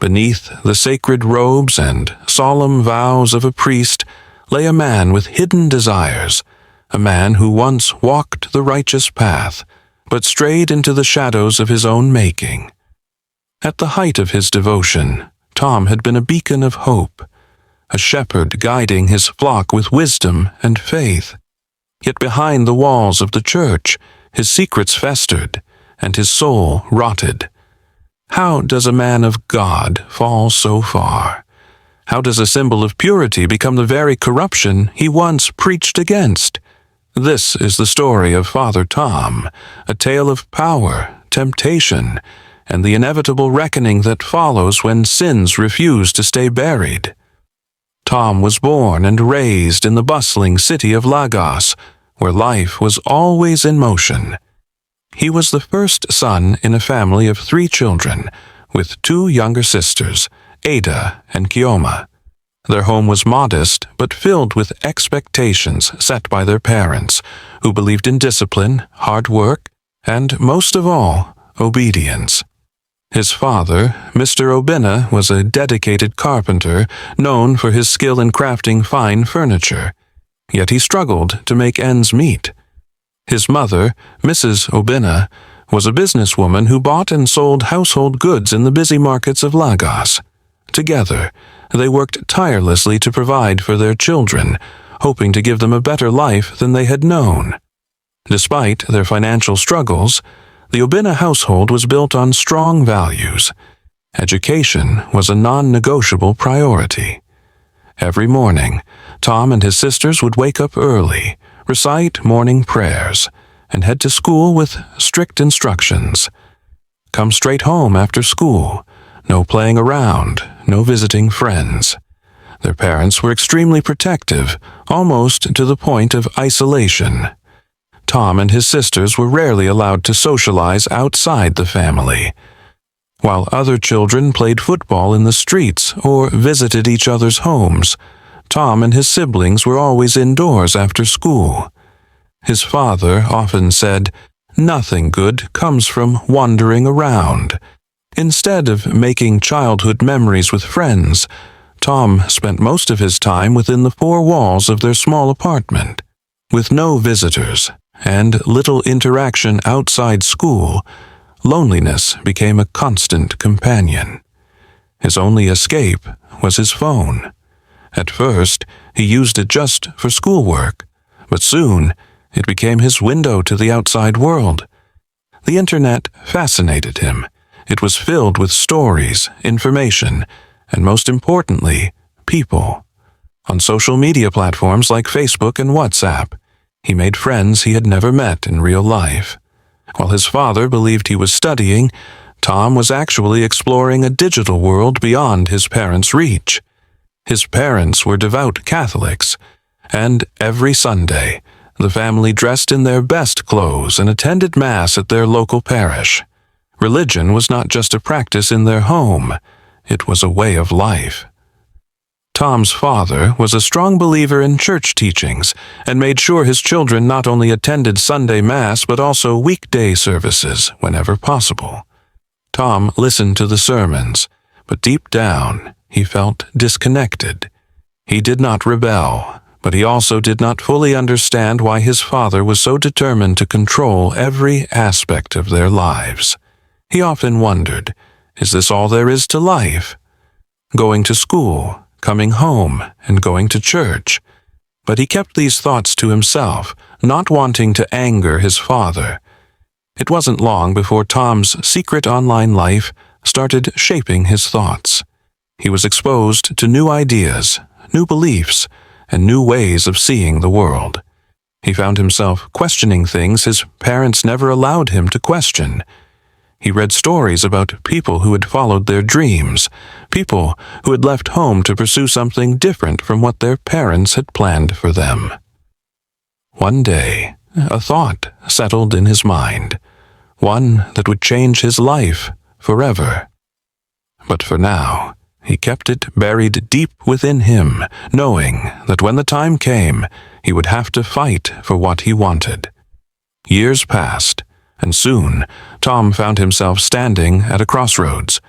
Beneath the sacred robes and solemn vows of a priest lay a man with hidden desires, a man who once walked the righteous path, but strayed into the shadows of his own making. At the height of his devotion, Tom had been a beacon of hope, a shepherd guiding his flock with wisdom and faith. Yet behind the walls of the church, his secrets festered, and his soul rotted. How does a man of God fall so far? How does a symbol of purity become the very corruption he once preached against? This is the story of Father Tom, a tale of power, temptation, and the inevitable reckoning that follows when sins refuse to stay buried. Tom was born and raised in the bustling city of Lagos, where life was always in motion. He was the first son in a family of 3 children, with 2 younger sisters, Ada and Kioma. Their home was modest, but filled with expectations set by their parents, who believed in discipline, hard work, and, most of all, obedience. His father, Mr. Obinna, was a dedicated carpenter known for his skill in crafting fine furniture, yet he struggled to make ends meet. His mother, Mrs. Obinna, was a businesswoman who bought and sold household goods in the busy markets of Lagos. Together, they worked tirelessly to provide for their children, hoping to give them a better life than they had known. Despite their financial struggles, the Obinna household was built on strong values. Education was a non-negotiable priority. Every morning, Tom and his sisters would wake up early, recite morning prayers, and head to school with strict instructions. Come straight home after school. No playing around, no visiting friends. Their parents were extremely protective, almost to the point of isolation. Tom and his sisters were rarely allowed to socialize outside the family. While other children played football in the streets or visited each other's homes, Tom and his siblings were always indoors after school. His father often said, "Nothing good comes from wandering around." Instead of making childhood memories with friends, Tom spent most of his time within the 4 walls of their small apartment. With no visitors and little interaction outside school, loneliness became a constant companion. His only escape was his phone. At first, he used it just for schoolwork, but soon it became his window to the outside world. The internet fascinated him. It was filled with stories, information, and most importantly, people. On social media platforms like Facebook and WhatsApp, he made friends he had never met in real life. While his father believed he was studying, Tom was actually exploring a digital world beyond his parents' reach. His parents were devout Catholics, and every Sunday, the family dressed in their best clothes and attended Mass at their local parish. Religion was not just a practice in their home, it was a way of life. Tom's father was a strong believer in church teachings and made sure his children not only attended Sunday Mass but also weekday services whenever possible. Tom listened to the sermons, but deep down he felt disconnected. He did not rebel, but he also did not fully understand why his father was so determined to control every aspect of their lives. He often wondered, is this all there is to life? Going to school, coming home, and going to church. But he kept these thoughts to himself, not wanting to anger his father. It wasn't long before Tom's secret online life started shaping his thoughts. He was exposed to new ideas, new beliefs, and new ways of seeing the world. He found himself questioning things his parents never allowed him to question. He read stories about people who had followed their dreams, people who had left home to pursue something different from what their parents had planned for them. One day, a thought settled in his mind, one that would change his life forever. But for now, he kept it buried deep within him, knowing that when the time came, he would have to fight for what he wanted. Years passed, and soon Tom found himself standing at a crossroads.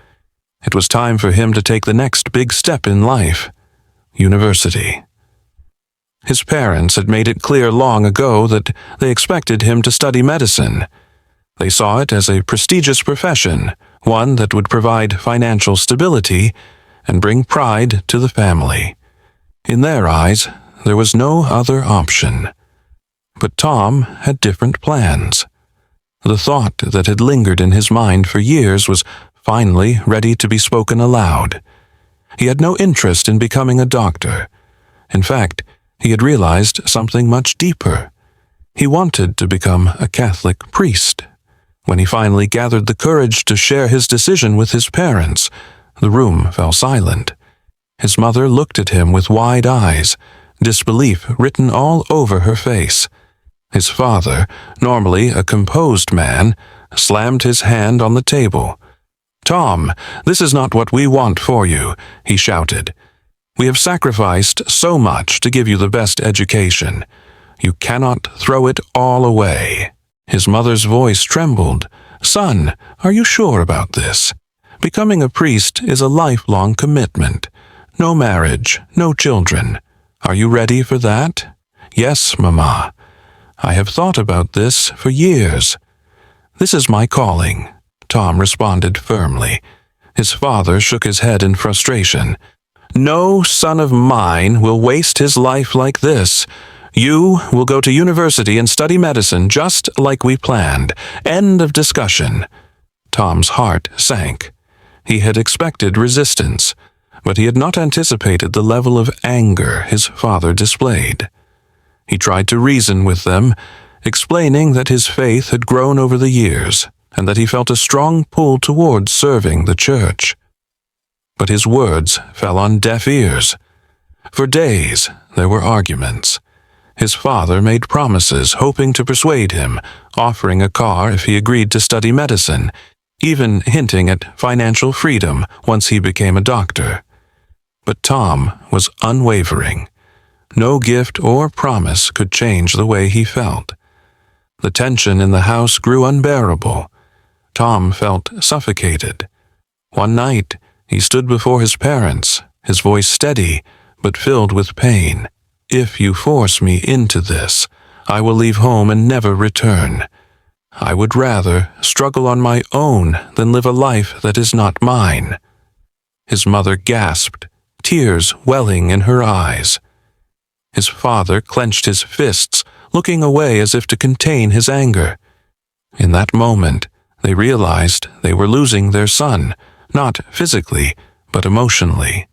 It was time for him to take the next big step in life: university. His parents had made it clear long ago that they expected him to study medicine. They saw it as a prestigious profession, one that would provide financial stability and bring pride to the family. In their eyes, there was no other option. But Tom had different plans. The thought that had lingered in his mind for years was finally ready to be spoken aloud. He had no interest in becoming a doctor. In fact, he had realized something much deeper. He wanted to become a Catholic priest. When he finally gathered the courage to share his decision with his parents, the room fell silent. His mother looked at him with wide eyes, disbelief written all over her face. His father, normally a composed man, slammed his hand on the table. "Tom, this is not what we want for you," he shouted. "We have sacrificed so much to give you the best education. You cannot throw it all away." His mother's voice trembled. "Son, are you sure about this? Becoming a priest is a lifelong commitment. No marriage, no children. Are you ready for that?" "Yes, Mama. I have thought about this for years." "This is my calling," Tom responded firmly. His father shook his head in frustration. "No son of mine will waste his life like this. You will go to university and study medicine just like we planned. End of discussion." Tom's heart sank. He had expected resistance, but he had not anticipated the level of anger his father displayed. He tried to reason with them, explaining that his faith had grown over the years and that he felt a strong pull towards serving the church. But his words fell on deaf ears. For days, there were arguments. His father made promises, hoping to persuade him, offering a car if he agreed to study medicine, even hinting at financial freedom once he became a doctor. But Tom was unwavering. No gift or promise could change the way he felt. The tension in the house grew unbearable. Tom felt suffocated. One night, he stood before his parents, his voice steady but filled with pain. "If you force me into this, I will leave home and never return. I would rather struggle on my own than live a life that is not mine." His mother gasped, tears welling in her eyes. His father clenched his fists, looking away as if to contain his anger. In that moment, they realized they were losing their son, not physically, but emotionally.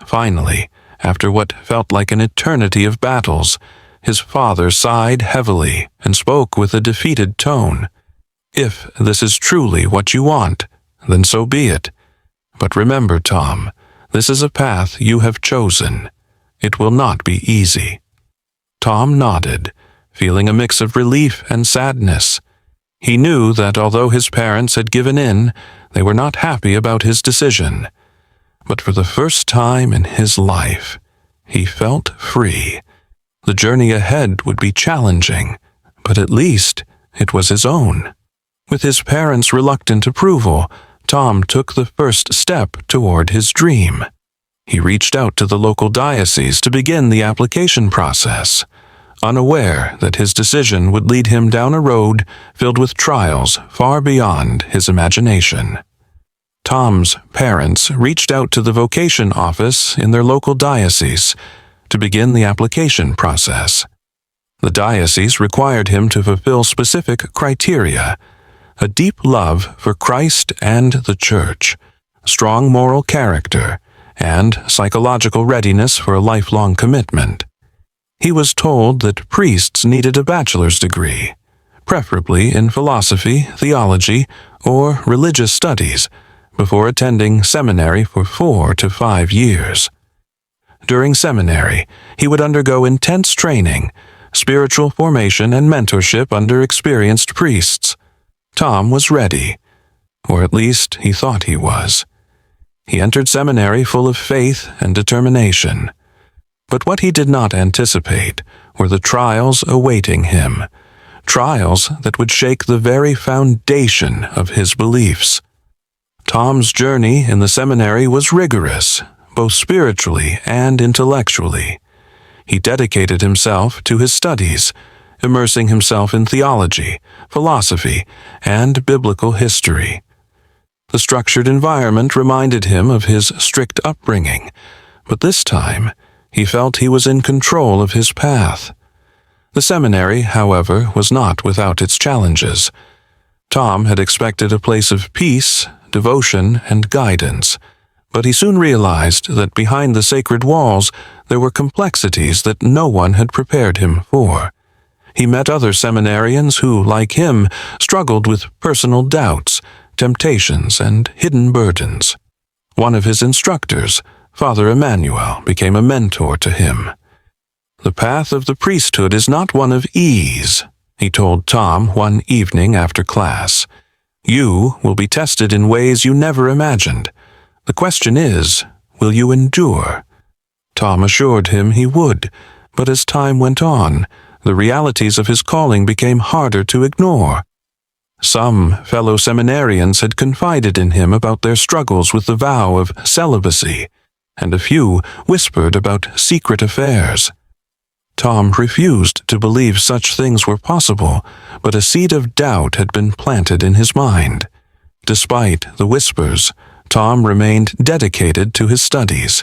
Finally, after what felt like an eternity of battles, his father sighed heavily and spoke with a defeated tone. "If this is truly what you want, then so be it. But remember, Tom, this is a path you have chosen. It will not be easy." Tom nodded, feeling a mix of relief and sadness. He knew that although his parents had given in, they were not happy about his decision. But for the first time in his life, he felt free. The journey ahead would be challenging, but at least it was his own. With his parents' reluctant approval, Tom took the first step toward his dream. He reached out to the local diocese to begin the application process, unaware that his decision would lead him down a road filled with trials far beyond his imagination. Tom's parents reached out to the vocation office in their local diocese to begin the application process. The diocese required him to fulfill specific criteria: a deep love for Christ and the Church, strong moral character, and psychological readiness for a lifelong commitment. He was told that priests needed a bachelor's degree, preferably in philosophy, theology, or religious studies, before attending seminary for 4 to 5 years. During seminary, he would undergo intense training, spiritual formation, and mentorship under experienced priests. Tom was ready, or at least he thought he was. He entered seminary full of faith and determination. But what he did not anticipate were the trials awaiting him, trials that would shake the very foundation of his beliefs. Tom's journey in the seminary was rigorous, both spiritually and intellectually. He dedicated himself to his studies, immersing himself in theology, philosophy, and biblical history. The structured environment reminded him of his strict upbringing, but this time he felt he was in control of his path. The seminary, however, was not without its challenges. Tom had expected a place of peace, devotion, and guidance, but he soon realized that behind the sacred walls there were complexities that no one had prepared him for. He met other seminarians who, like him, struggled with personal doubts, temptations, and hidden burdens. One of his instructors, Father Emmanuel, became a mentor to him. "The path of the priesthood is not one of ease," he told Tom one evening after class. "You will be tested in ways you never imagined. The question is, will you endure?" Tom assured him he would, but as time went on, the realities of his calling became harder to ignore. Some fellow seminarians had confided in him about their struggles with the vow of celibacy, and a few whispered about secret affairs. Tom refused to believe such things were possible, but a seed of doubt had been planted in his mind. Despite the whispers, Tom remained dedicated to his studies.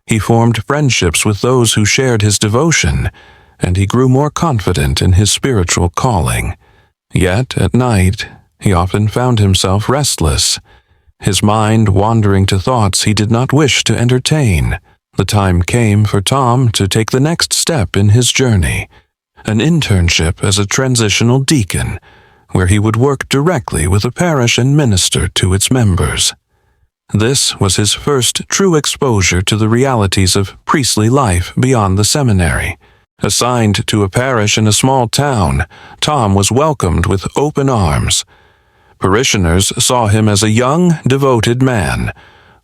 He formed friendships with those who shared his devotion, and he grew more confident in his spiritual calling. Yet, at night, he often found himself restless, his mind wandering to thoughts he did not wish to entertain. The time came for Tom to take the next step in his journey, an internship as a transitional deacon, where he would work directly with a parish and minister to its members. This was his first true exposure to the realities of priestly life beyond the seminary. Assigned to a parish in a small town, Tom was welcomed with open arms. Parishioners saw him as a young, devoted man,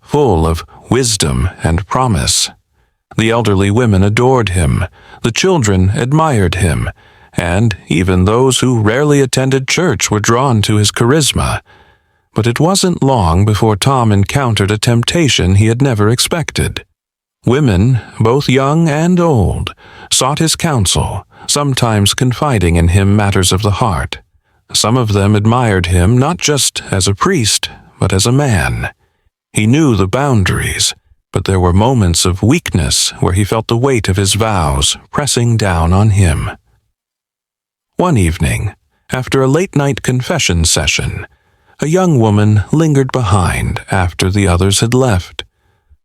full of wisdom and promise. The elderly women adored him, the children admired him, and even those who rarely attended church were drawn to his charisma. But it wasn't long before Tom encountered a temptation he had never expected. Women, both young and old, sought his counsel, sometimes confiding in him matters of the heart. Some of them admired him not just as a priest, but as a man. He knew the boundaries, but there were moments of weakness where he felt the weight of his vows pressing down on him. One evening, after a late-night confession session, a young woman lingered behind after the others had left.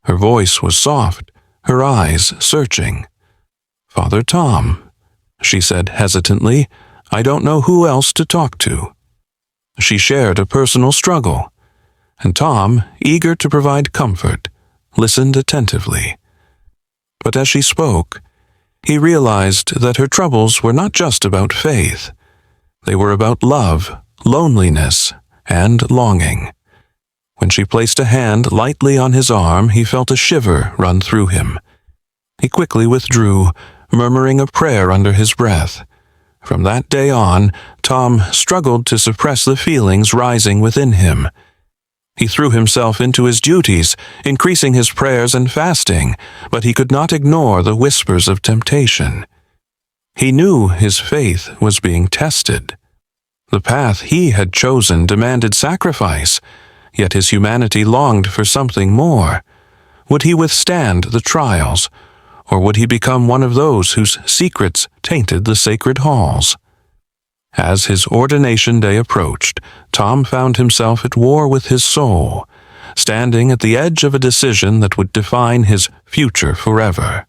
Her voice was soft, her eyes searching. "Father Tom," she said hesitantly, "I don't know who else to talk to." She shared a personal struggle, and Tom, eager to provide comfort, listened attentively. But as she spoke, he realized that her troubles were not just about faith. They were about love, loneliness, and longing. When she placed a hand lightly on his arm, he felt a shiver run through him. He quickly withdrew, murmuring a prayer under his breath. From that day on, Tom struggled to suppress the feelings rising within him. He threw himself into his duties, increasing his prayers and fasting, but he could not ignore the whispers of temptation. He knew his faith was being tested. The path he had chosen demanded sacrifice, yet his humanity longed for something more. Would he withstand the trials, or would he become one of those whose secrets tainted the sacred halls? As his ordination day approached, Tom found himself at war with his soul, standing at the edge of a decision that would define his future forever.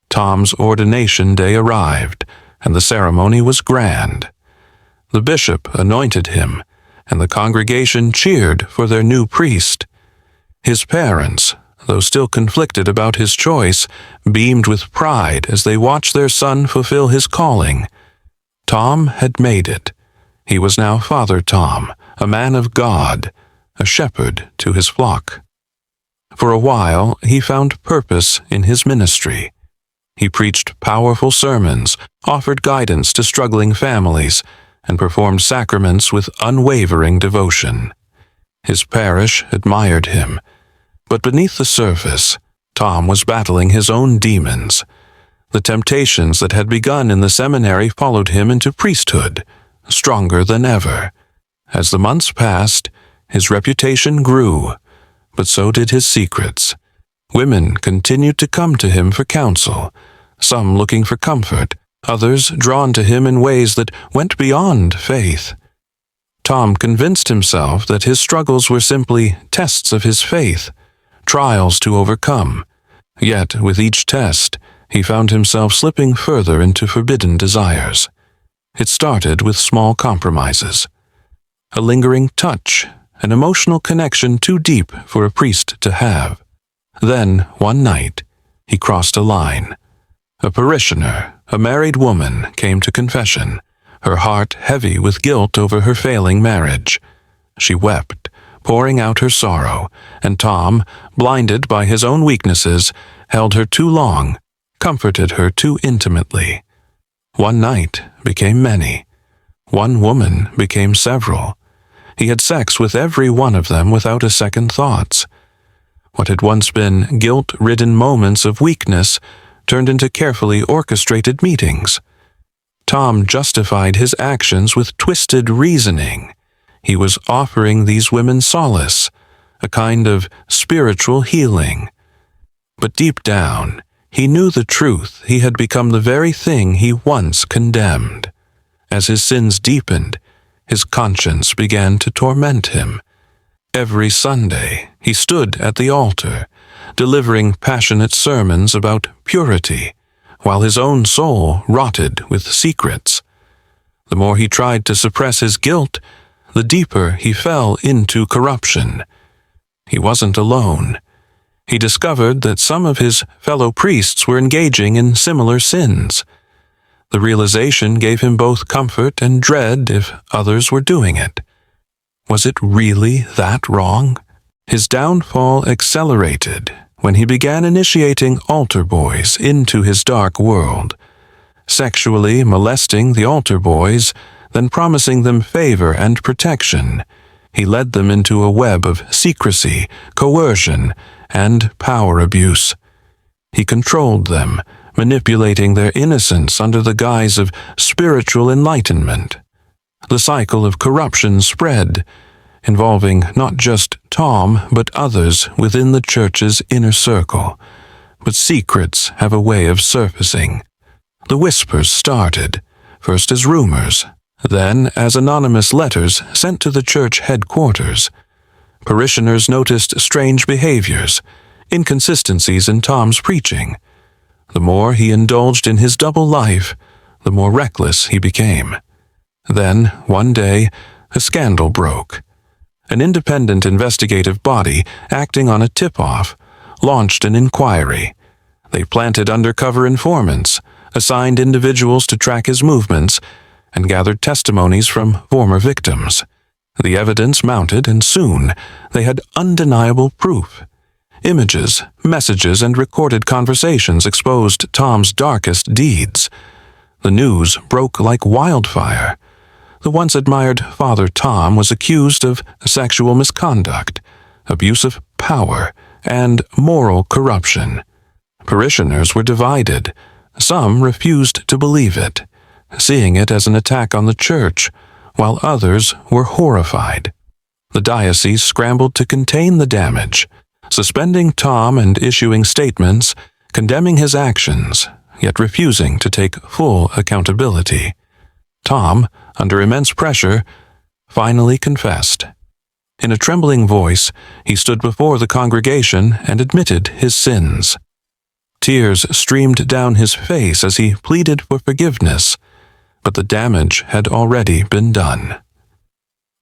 Tom's ordination day arrived, and the ceremony was grand. The bishop anointed him, and the congregation cheered for their new priest. His parents, though still conflicted about his choice, beamed with pride as they watched their son fulfill his calling. Tom had made it. He was now Father Tom, a man of God, a shepherd to his flock. For a while, he found purpose in his ministry. He preached powerful sermons, offered guidance to struggling families, and performed sacraments with unwavering devotion. His parish admired him, but beneath the surface, Tom was battling his own demons. The temptations that had begun in the seminary followed him into priesthood, stronger than ever. As the months passed, his reputation grew, but so did his secrets. Women continued to come to him for counsel, some looking for comfort, others drawn to him in ways that went beyond faith. Tom convinced himself that his struggles were simply tests of his faith, trials to overcome. Yet, with each test, he found himself slipping further into forbidden desires. It started with small compromises. A lingering touch, an emotional connection too deep for a priest to have. Then, one night, he crossed a line. A parishioner, a married woman, came to confession, her heart heavy with guilt over her failing marriage. She wept, pouring out her sorrow, and Tom, blinded by his own weaknesses, held her too long, comforted her too intimately. One night became many. One woman became several. He had sex with every one of them without a second thoughts. What had once been guilt-ridden moments of weakness turned into carefully orchestrated meetings. Tom justified his actions with twisted reasoning. He was offering these women solace, a kind of spiritual healing. But deep down, he knew the truth. He had become the very thing he once condemned. As his sins deepened, his conscience began to torment him. Every Sunday, he stood at the altar, delivering passionate sermons about purity, while his own soul rotted with secrets. The more he tried to suppress his guilt, the deeper he fell into corruption. He wasn't alone. He discovered that some of his fellow priests were engaging in similar sins. The realization gave him both comfort and dread if others were doing it. Was it really that wrong? His downfall accelerated when he began initiating altar boys into his dark world, sexually molesting the altar boys, then promising them favor and protection. He led them into a web of secrecy, coercion, and power abuse. He controlled them, manipulating their innocence under the guise of spiritual enlightenment. The cycle of corruption spread, involving not just Tom but others within the church's inner circle. But secrets have a way of surfacing. The whispers started, first as rumors, then as anonymous letters sent to the church headquarters. Parishioners noticed strange behaviors, inconsistencies in Tom's preaching. The more he indulged in his double life, the more reckless he became. Then, one day, a scandal broke. An independent investigative body, acting on a tip-off, launched an inquiry. They planted undercover informants, assigned individuals to track his movements, and gathered testimonies from former victims. The evidence mounted, and soon they had undeniable proof. Images, messages, and recorded conversations exposed Tom's darkest deeds. The news broke like wildfire. The once admired Father Tom was accused of sexual misconduct, abuse of power, and moral corruption. Parishioners were divided. Some refused to believe it, seeing it as an attack on the church, while others were horrified. The diocese scrambled to contain the damage, suspending Tom and issuing statements condemning his actions, yet refusing to take full accountability. Tom, under immense pressure, finally confessed. In a trembling voice, he stood before the congregation and admitted his sins. Tears streamed down his face as he pleaded for forgiveness, but the damage had already been done.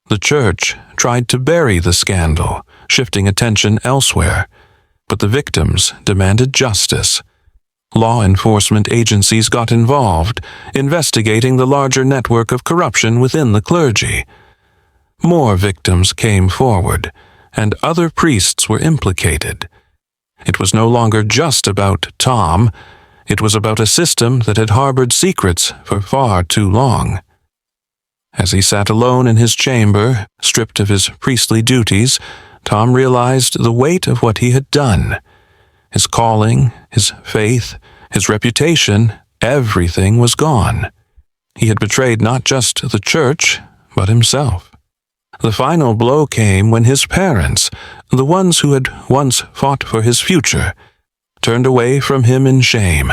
The church tried to bury the scandal, shifting attention elsewhere, but the victims demanded justice. Law enforcement agencies got involved, investigating the larger network of corruption within the clergy. More victims came forward, and other priests were implicated. It was no longer just about Tom. It was about a system that had harbored secrets for far too long. As he sat alone in his chamber, stripped of his priestly duties, Tom realized the weight of what he had done. His calling, his faith, his reputation, everything was gone. He had betrayed not just the church, but himself. The final blow came when his parents, the ones who had once fought for his future, turned away from him in shame.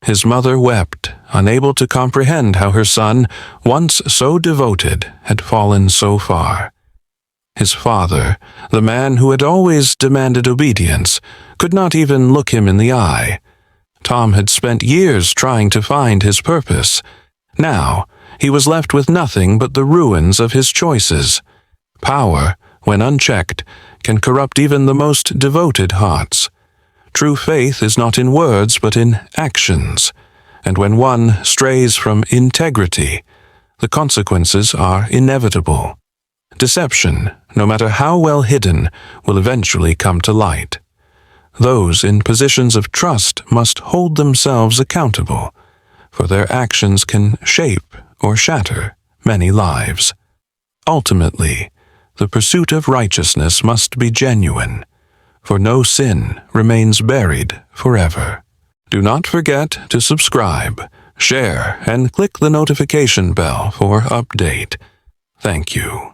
His mother wept, unable to comprehend how her son, once so devoted, had fallen so far. His father, the man who had always demanded obedience, could not even look him in the eye. Tom had spent years trying to find his purpose. Now, he was left with nothing but the ruins of his choices. Power, when unchecked, can corrupt even the most devoted hearts. True faith is not in words but in actions, and when one strays from integrity, the consequences are inevitable. Deception, no matter how well hidden, will eventually come to light. Those in positions of trust must hold themselves accountable, for their actions can shape or shatter many lives. Ultimately, the pursuit of righteousness must be genuine, for no sin remains buried forever. Do not forget to subscribe, share, and click the notification bell for update. Thank you.